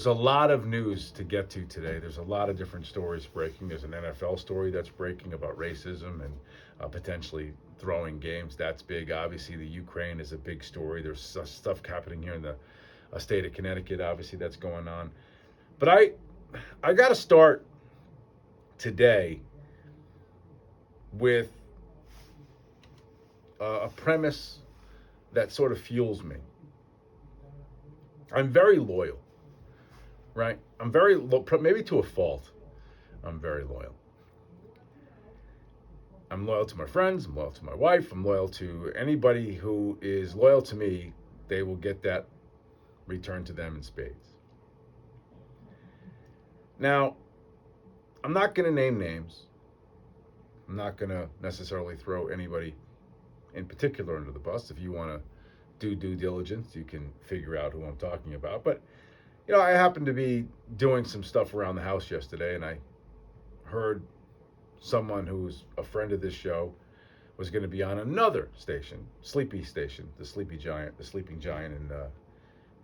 There's a lot of news to get to today. There's a lot of different stories breaking. There's an NFL story that's breaking about racism and potentially throwing games. That's big. Obviously, the Ukraine is a big story. There's stuff happening here in the state of Connecticut. Obviously, that's going on. But I got to start today with a premise that sort of fuels me. I'm very loyal, right? I'm very maybe to a fault. I'm very loyal. I'm loyal to my friends. I'm loyal to my wife. I'm loyal to anybody who is loyal to me. They will get that returned to them in spades. Now, I'm not going to name names. I'm not going to necessarily throw anybody in particular under the bus. If you want to do due diligence, you can figure out who I'm talking about. But, I happened to be doing some stuff around the house yesterday, and I heard someone who's a friend of this show was going to be on another station, Sleepy Station, the Sleeping Giant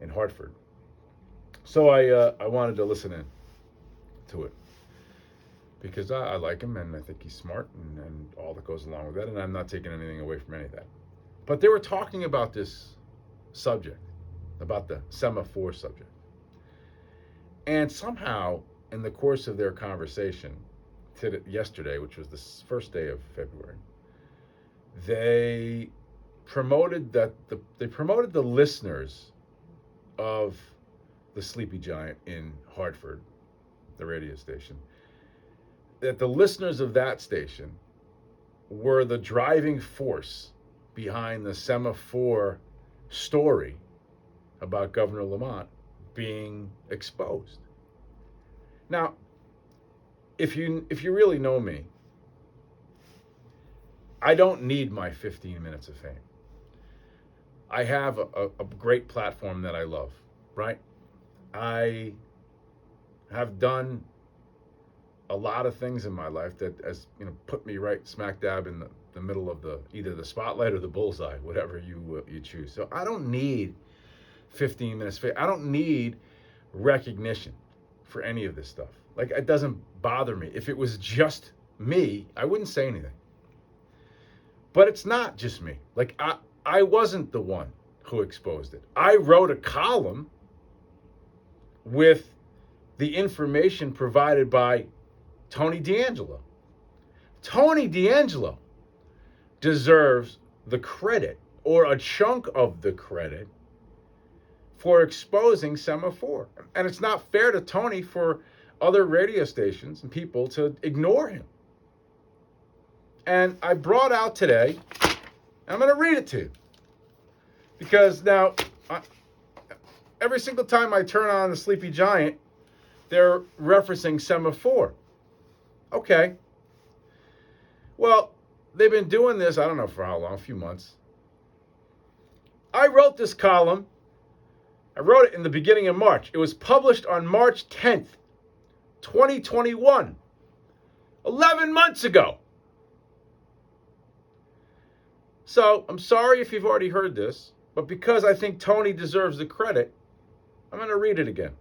in Hartford. So I wanted to listen in to it because I like him and I think he's smart and all that goes along with that, and I'm not taking anything away from any of that. But they were talking about this subject, about the semaphore subject. And somehow, in the course of their conversation yesterday, which was the first day of February, they promoted the listeners of the Sleepy Giant in Hartford, the radio station, that the listeners of that station were the driving force behind the semaphore story about Governor Lamont being exposed. Now, if you really know me, I don't need my 15 minutes of fame. I have a great platform that I love, right? I have done a lot of things in my life that has put me right smack dab in the middle of either the spotlight or the bullseye, whatever you choose. So I don't need 15 minutes. I don't need recognition for any of this stuff. Like, it doesn't bother me. If it was just me, I wouldn't say anything. But it's not just me. Like, I wasn't the one who exposed it. I wrote a column with the information provided by Tony D'Angelo. Tony D'Angelo deserves the credit, or a chunk of the credit, for exposing Semaphore. And it's not fair to Tony for other radio stations and people to ignore him. And I brought out today, I'm going to read it to you. Because now, every single time I turn on the Sleepy Giant, they're referencing Semaphore. Okay. Well, they've been doing this, I don't know for how long, a few months. I wrote this column. I wrote it in the beginning of March. It was published on March 10th, 2021. 11 months ago. So, I'm sorry if you've already heard this, but because I think Tony deserves the credit, I'm going to read it again.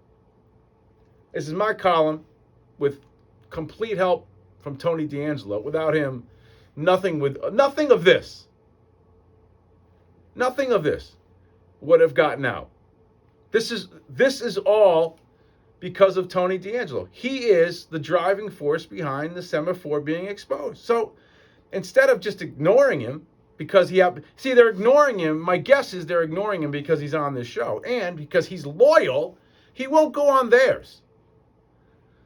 This is my column with complete help from Tony D'Angelo. Without him, nothing of this would have gotten out. This is all because of Tony D'Angelo. He is the driving force behind the Semaphore being exposed. So instead of just ignoring him because they're ignoring him. My guess is they're ignoring him because he's on this show, and because he's loyal, he won't go on theirs.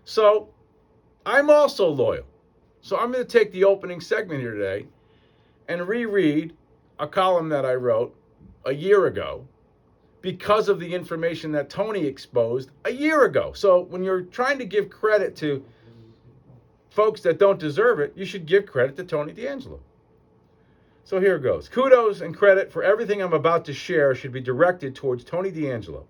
So I'm also loyal. So I'm going to take the opening segment here today and reread a column that I wrote a year ago because of the information that Tony exposed a year ago. So when you're trying to give credit to folks that don't deserve it, you should give credit to Tony D'Angelo. So here it goes. Kudos and credit for everything I'm about to share should be directed towards Tony D'Angelo,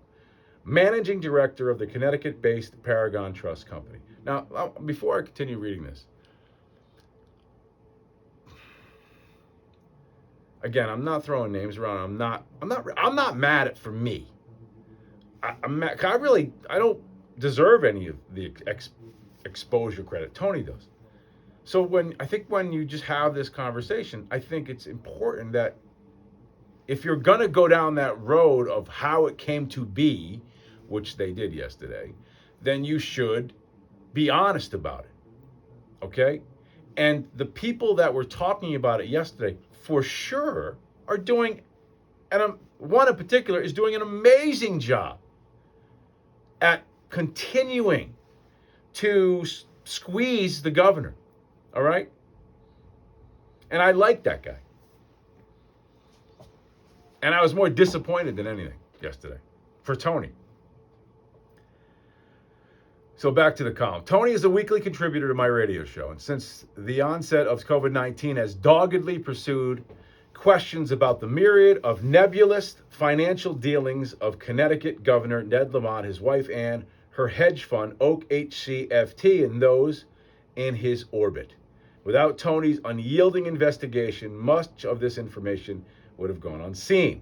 Managing Director of the Connecticut-based Paragon Trust Company. Now, before I continue reading this, again, I'm not throwing names around. I'm not mad at for me. I'm mad. I don't deserve any of the exposure credit. Tony does. So when you just have this conversation, I think it's important that if you're going to go down that road of how it came to be, which they did yesterday, then you should be honest about it. Okay? And the people that were talking about it yesterday, for sure, are doing, and one in particular is doing an amazing job at continuing to squeeze the governor. All right? And I like that guy. And I was more disappointed than anything yesterday for Tony. So back to the column. Tony is a weekly contributor to my radio show, and since the onset of COVID-19 has doggedly pursued questions about the myriad of nebulous financial dealings of Connecticut Governor Ned Lamont, his wife Ann, her hedge fund Oak HCFT, and those in his orbit. Without Tony's unyielding investigation, much of this information would have gone unseen.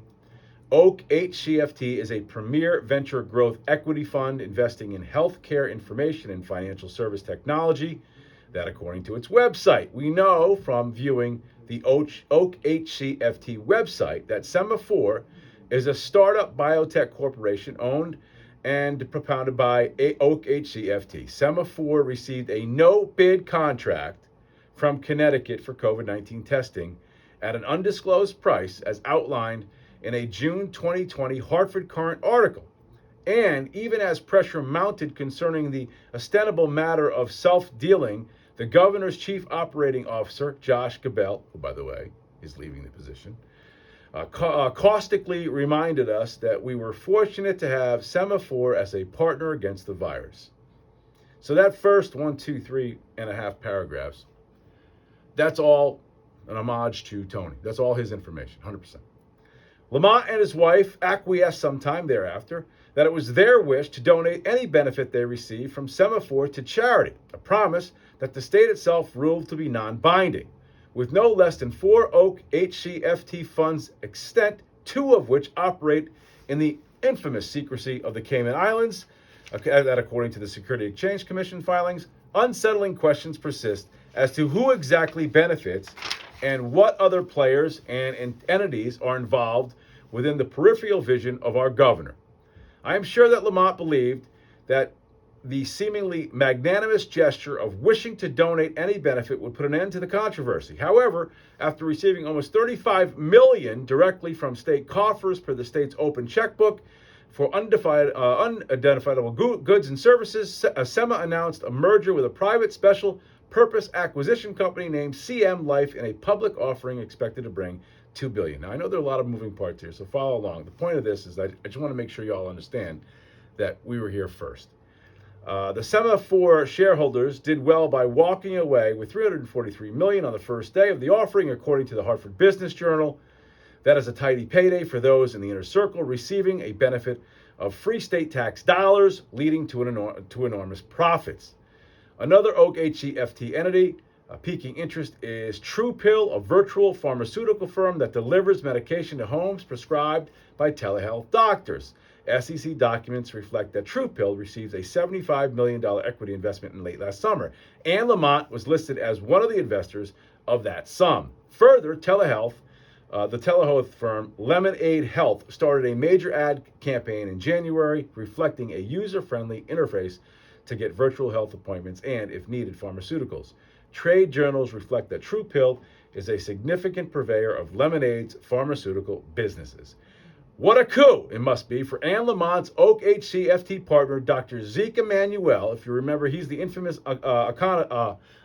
Oak HCFT is a premier venture growth equity fund investing in healthcare information and financial service technology. That, according to its website, we know from viewing the Oak HCFT website that Sema4 is a startup biotech corporation owned and propounded by Oak HCFT. Sema4 received a no-bid contract from Connecticut for COVID-19 testing at an undisclosed price as outlined in a June 2020 Hartford Courant article. And even as pressure mounted concerning the ostensible matter of self-dealing, the governor's chief operating officer, Josh Gabel, who, by the way, is leaving the position, caustically reminded us that we were fortunate to have Sema4 as a partner against the virus. So that first 3.5 paragraphs, that's all an homage to Tony. That's all his information, 100%. Lamont and his wife acquiesced sometime thereafter that it was their wish to donate any benefit they received from Sema4 to charity, a promise that the state itself ruled to be non-binding, with no less than 4 Oak HCFT funds extant, 2 of which operate in the infamous secrecy of the Cayman Islands, that according to the Securities Exchange Commission filings. Unsettling questions persist as to who exactly benefits and what other players and entities are involved within the peripheral vision of our governor. I am sure that Lamont believed that the seemingly magnanimous gesture of wishing to donate any benefit would put an end to the controversy. However, after receiving almost $35 million directly from state coffers per the state's open checkbook for unidentifiable goods and services, SEMA announced a merger with a private special purpose acquisition company named CM Life in a public offering expected to bring $2 billion. Now, I know there are a lot of moving parts here, so follow along. The point of this is that I just want to make sure you all understand that we were here first. The Sema4 shareholders did well by walking away with $343 million on the first day of the offering, according to the Hartford Business Journal. That is a tidy payday for those in the inner circle receiving a benefit of free state tax dollars, leading to enormous profits. Another Oak HCFT entity piquing interest is TruePill, a virtual pharmaceutical firm that delivers medication to homes prescribed by telehealth doctors. SEC documents reflect that TruePill received a $75 million equity investment in late last summer, and Lamont was listed as one of the investors of that sum. Further, the telehealth firm Lemonade Health started a major ad campaign in January reflecting a user-friendly interface to get virtual health appointments and, if needed, pharmaceuticals. Trade journals reflect that TruePill is a significant purveyor of Lemonade's pharmaceutical businesses. What a coup it must be for Ann Lamont's Oak HCFT partner, Dr. Zeke Emanuel. If you remember, he's the infamous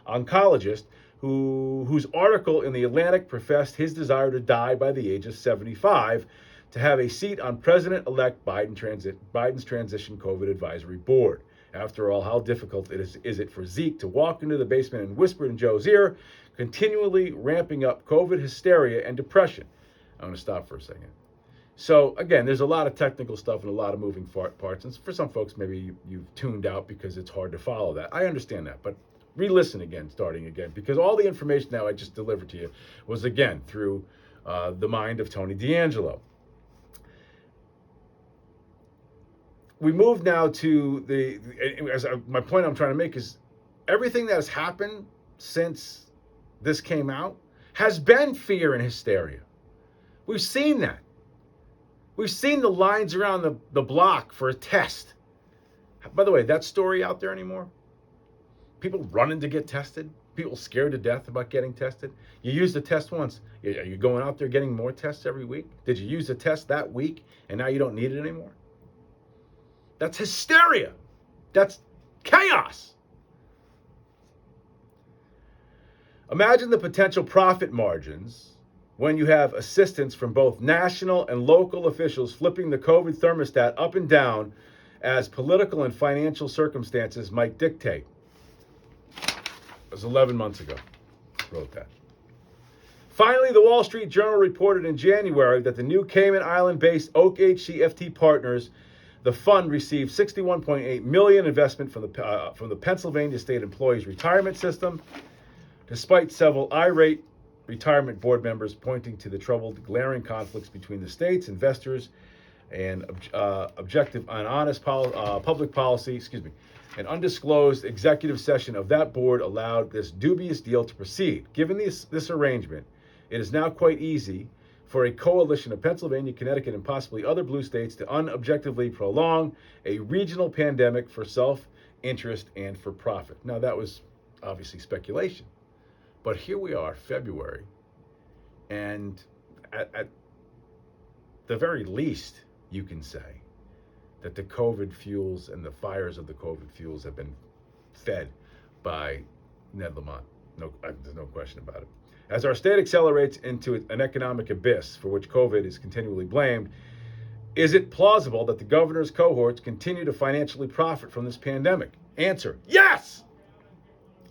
oncologist whose article in The Atlantic professed his desire to die by the age of 75 to have a seat on President-elect Biden's transition COVID advisory board. After all, how difficult is it for Zeke to walk into the basement and whisper in Joe's ear, continually ramping up COVID hysteria and depression? I'm going to stop for a second. So, again, there's a lot of technical stuff and a lot of moving parts. And for some folks, maybe you've tuned out because it's hard to follow that. I understand that. But re-listen again, starting again, because all the information now I just delivered to you was, again, through the mind of Tony D'Angelo. we move now to my point I'm trying to make is everything that has happened since this came out has been fear and hysteria. We've seen that. We've seen the lines around the block for a test. By the way, that story out there anymore? People running to get tested? People scared to death about getting tested? You used the test once. Are you going out there getting more tests every week? Did you use the test that week and now you don't need it anymore? That's hysteria. That's chaos. Imagine the potential profit margins when you have assistance from both national and local officials flipping the COVID thermostat up and down as political and financial circumstances might dictate. It was 11 months ago. I wrote that. Finally, the Wall Street Journal reported in January that the new Cayman Island-based Oak HCFT Partners, the fund received $61.8 million investment from the Pennsylvania State Employees Retirement System, despite several irate retirement board members pointing to the troubled, glaring conflicts between the state's investors and objective and honest public policy. An undisclosed executive session of that board allowed this dubious deal to proceed. Given this arrangement, it is now quite easy for a coalition of Pennsylvania, Connecticut, and possibly other blue states to unobjectively prolong a regional pandemic for self-interest and for profit. Now, that was obviously speculation. But here we are, February, and at the very least, you can say that the COVID fuels and the fires of the COVID fuels have been fed by Ned Lamont. There's no question about it. As our state accelerates into an economic abyss for which COVID is continually blamed, is it plausible that the governor's cohorts continue to financially profit from this pandemic? Answer, yes!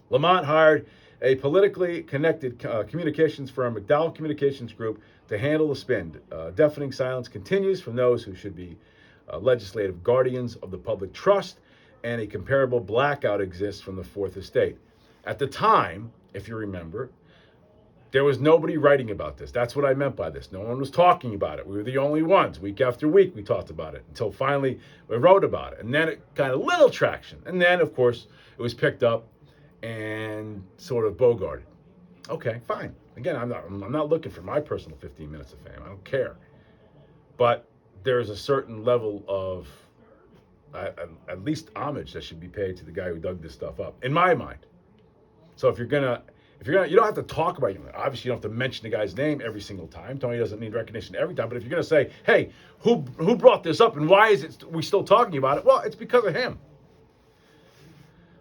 Lamont hired a politically connected communications firm, McDowell Communications Group, to handle the spin. Deafening silence continues from those who should be legislative guardians of the public trust, and a comparable blackout exists from the Fourth Estate. At the time, if you remember, there was nobody writing about this. That's what I meant by this. No one was talking about it. We were the only ones. Week after week, we talked about it until finally we wrote about it. And then it got a little traction. And then, of course, it was picked up and sort of bogarted. Okay, fine. Again, I'm not looking for my personal 15 minutes of fame. I don't care. But there's a certain level of at least homage that should be paid to the guy who dug this stuff up, in my mind. So if you're gonna, you don't have to talk about it. Obviously, you don't have to mention the guy's name every single time. Tony doesn't need recognition every time. But if you're gonna say, hey, who brought this up and why is we still talking about it? Well, it's because of him.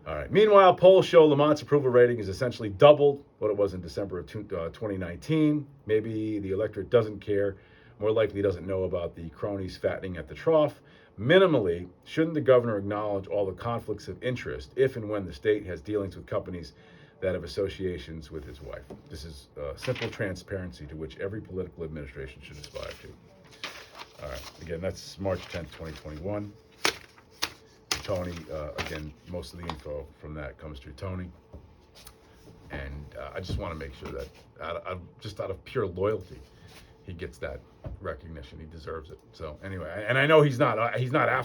All right. Meanwhile, polls show Lamont's approval rating is essentially doubled what it was in December of 2019. Maybe the electorate doesn't care. More likely doesn't know about the cronies fattening at the trough. Minimally, shouldn't the governor acknowledge all the conflicts of interest if and when the state has dealings with companies that have associations with his wife? This is simple transparency to which every political administration should aspire to. All right. Again, that's March 10th, 2021. Tony, again, most of the info from that comes through Tony. And I just want to make sure that just out of pure loyalty, he gets that recognition. He deserves it. So anyway, and I know he's not after